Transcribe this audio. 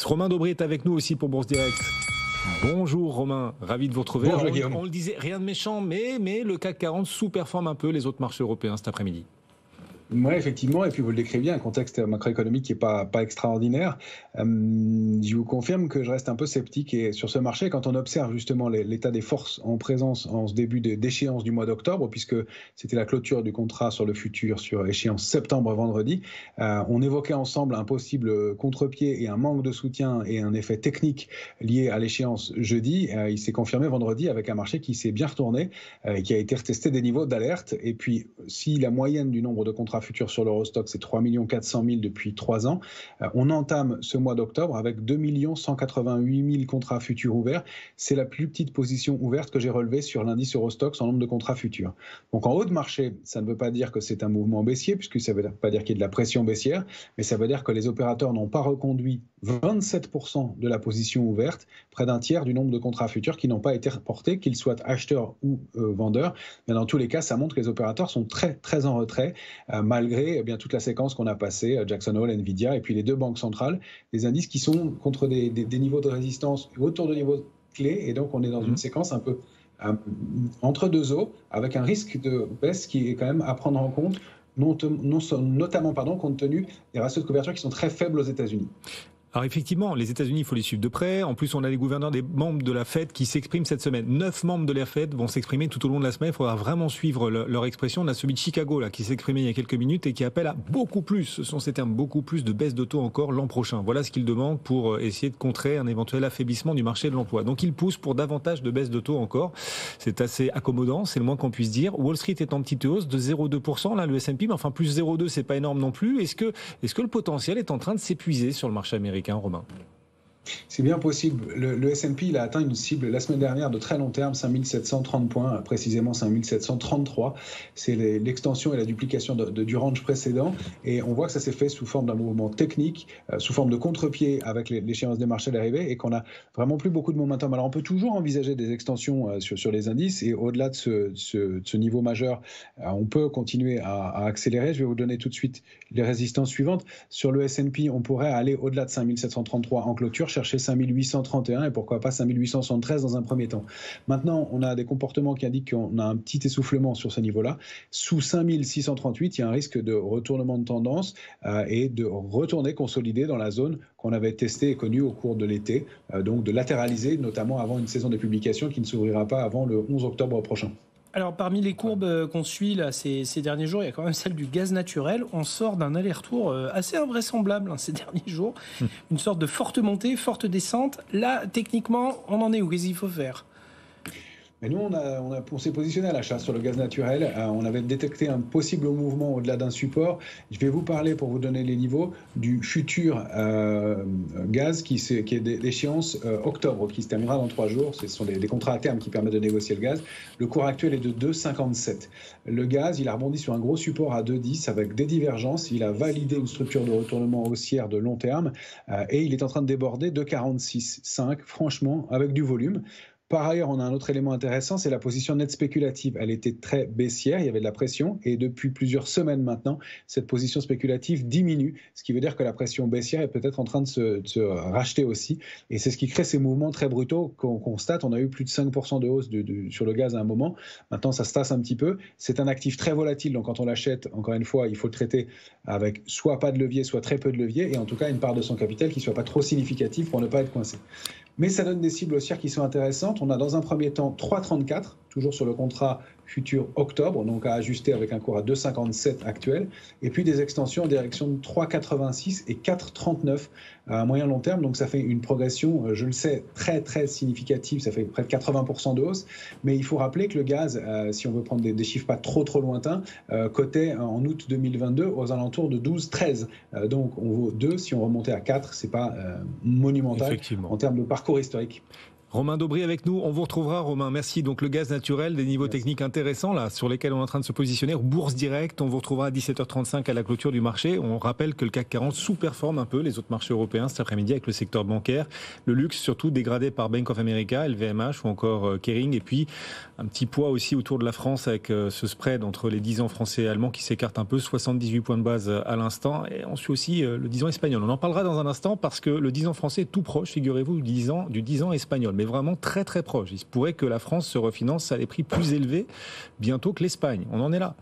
Romain Dobré est avec nous aussi pour Bourse Direct. Bonjour Romain, ravi de vous retrouver. Bonjour, On le disait, rien de méchant, mais le CAC 40 sous-performe un peu les autres marchés européens cet après-midi. Oui, effectivement, et puis vous le décriviez, un contexte macroéconomique qui n'est pas extraordinaire. Je vous confirme que je reste un peu sceptique sur ce marché quand on observe justement l'état des forces en présence en ce début d'échéance du mois d'octobre, puisque c'était la clôture du contrat sur le futur sur échéance septembre vendredi. On évoquait ensemble un possible contre-pied et un manque de soutien et un effet technique lié à l'échéance jeudi. Il s'est confirmé vendredi avec un marché qui s'est bien retourné et qui a été retesté des niveaux d'alerte. Et puis, si la moyenne du nombre de contrats futurs sur l'Eurostoxx, c'est 3 400 000 depuis 3 ans. On entame ce mois d'octobre avec 2 188 000 contrats futurs ouverts. C'est la plus petite position ouverte que j'ai relevée sur l'indice Eurostoxx en nombre de contrats futurs. Donc en haut de marché, ça ne veut pas dire que c'est un mouvement baissier, puisque ça ne veut pas dire qu'il y a de la pression baissière, mais ça veut dire que les opérateurs n'ont pas reconduit 27% de la position ouverte, près d'un tiers du nombre de contrats futurs qui n'ont pas été reportés, qu'ils soient acheteurs ou vendeurs. Mais dans tous les cas, ça montre que les opérateurs sont très, très en retrait, malgré toute la séquence qu'on a passée, Jackson Hole, Nvidia, et puis les deux banques centrales, des indices qui sont contre des niveaux de résistance autour de niveaux clés, et donc on est dans une séquence un peu entre deux eaux, avec un risque de baisse qui est quand même à prendre en compte, notamment compte tenu des ratios de couverture qui sont très faibles aux États-Unis. Alors effectivement, les États-Unis, il faut les suivre de près. En plus, on a les gouverneurs des membres de la Fed qui s'expriment cette semaine. 9 membres de la Fed vont s'exprimer tout au long de la semaine. Il faudra vraiment suivre leur expression. On a celui de Chicago là, qui s'est exprimé il y a quelques minutes et qui appelle à beaucoup plus, ce sont ces termes, beaucoup plus de baisse de taux encore l'an prochain. Voilà ce qu'il demande pour essayer de contrer un éventuel affaiblissement du marché de l'emploi. Donc il pousse pour davantage de baisse de taux encore. C'est assez accommodant, c'est le moins qu'on puisse dire. Wall Street est en petite hausse de 0,2%, là le S&P, mais enfin plus 0,2, c'est pas énorme non plus. Est-ce que le potentiel est en train de s'épuiser sur le marché américain, Romain ? C'est bien possible. Le S&P il a atteint une cible la semaine dernière de très long terme, 5730 points, précisément 5733. C'est l'extension et la duplication du range précédent. Et on voit que ça s'est fait sous forme d'un mouvement technique, sous forme de contre-pied avec l'échéance des marchés d'arrivée et qu'on a vraiment plus beaucoup de momentum. Alors on peut toujours envisager des extensions sur les indices et au-delà de ce niveau majeur, on peut continuer à accélérer. Je vais vous donner tout de suite les résistances suivantes. Sur le S&P, on pourrait aller au-delà de 5733 en clôture, chercher 5831 et pourquoi pas 5873 dans un premier temps. Maintenant, on a des comportements qui indiquent qu'on a un petit essoufflement sur ce niveau-là. Sous 5638, il y a un risque de retournement de tendance et de retourner consolider dans la zone qu'on avait testée et connue au cours de l'été, donc de latéraliser, notamment avant une saison de publication qui ne s'ouvrira pas avant le 11 octobre prochain. Alors, parmi les courbes qu'on suit là, ces derniers jours, il y a quand même celle du gaz naturel. On sort d'un aller-retour assez invraisemble ces derniers jours. Une sorte de forte montée, forte descente. Là, techniquement, on en est où? Qu'est-ce qu'il faut faire? Mais nous, on s'est positionné à l'achat sur le gaz naturel. On avait détecté un possible mouvement au-delà d'un support. Je vais vous parler, pour vous donner les niveaux, du futur gaz qui est d'échéance octobre, qui se terminera dans 3 jours. Ce sont des contrats à terme qui permettent de négocier le gaz. Le cours actuel est de 2,57. Le gaz, il a rebondi sur un gros support à 2,10 avec des divergences. Il a validé une structure de retournement haussière de long terme et il est en train de déborder 2,46,5, franchement, avec du volume. Par ailleurs, on a un autre élément intéressant, c'est la position nette spéculative. Elle était très baissière, il y avait de la pression, et depuis plusieurs semaines maintenant, cette position spéculative diminue, ce qui veut dire que la pression baissière est peut-être en train de se racheter aussi. Et c'est ce qui crée ces mouvements très brutaux qu'on constate. On a eu plus de 5% de hausse sur le gaz à un moment. Maintenant, ça se tasse un petit peu. C'est un actif très volatile, donc quand on l'achète, encore une fois, il faut le traiter avec soit pas de levier, soit très peu de levier, et en tout cas une part de son capital qui ne soit pas trop significative pour ne pas être coincé. Mais ça donne des cibles haussières qui sont intéressantes. On a dans un premier temps 3,34, toujours sur le contrat futur octobre, donc à ajuster avec un cours à 2,57 actuel, et puis des extensions en direction de 3,86 et 4,39 à moyen long terme. Donc ça fait une progression, je le sais, très très significative. Ça fait près de 80% de hausse. Mais il faut rappeler que le gaz, si on veut prendre des chiffres pas trop lointains, cotait en août 2022 aux alentours de 12-13. Donc on vaut 2. Si on remontait à 4, c'est pas monumental en termes de parcours historique. Romain Daubry avec nous, on vous retrouvera Romain, merci. Donc le gaz naturel, des niveaux techniques intéressants là sur lesquels on est en train de se positionner. Bourse directe, on vous retrouvera à 17h35 à la clôture du marché. On rappelle que le CAC 40 sous-performe un peu les autres marchés européens cet après-midi avec le secteur bancaire. Le luxe surtout dégradé par Bank of America, LVMH ou encore Kering. Et puis un petit poids aussi autour de la France avec ce spread entre les 10 ans français et allemands qui s'écarte un peu, 78 points de base à l'instant. Et on suit aussi le 10 ans espagnol. On en parlera dans un instant parce que le 10 ans français est tout proche, figurez-vous, du 10 ans espagnol. Mais vraiment très très proche. Il se pourrait que la France se refinance à des prix plus élevés bientôt que l'Espagne. On en est là.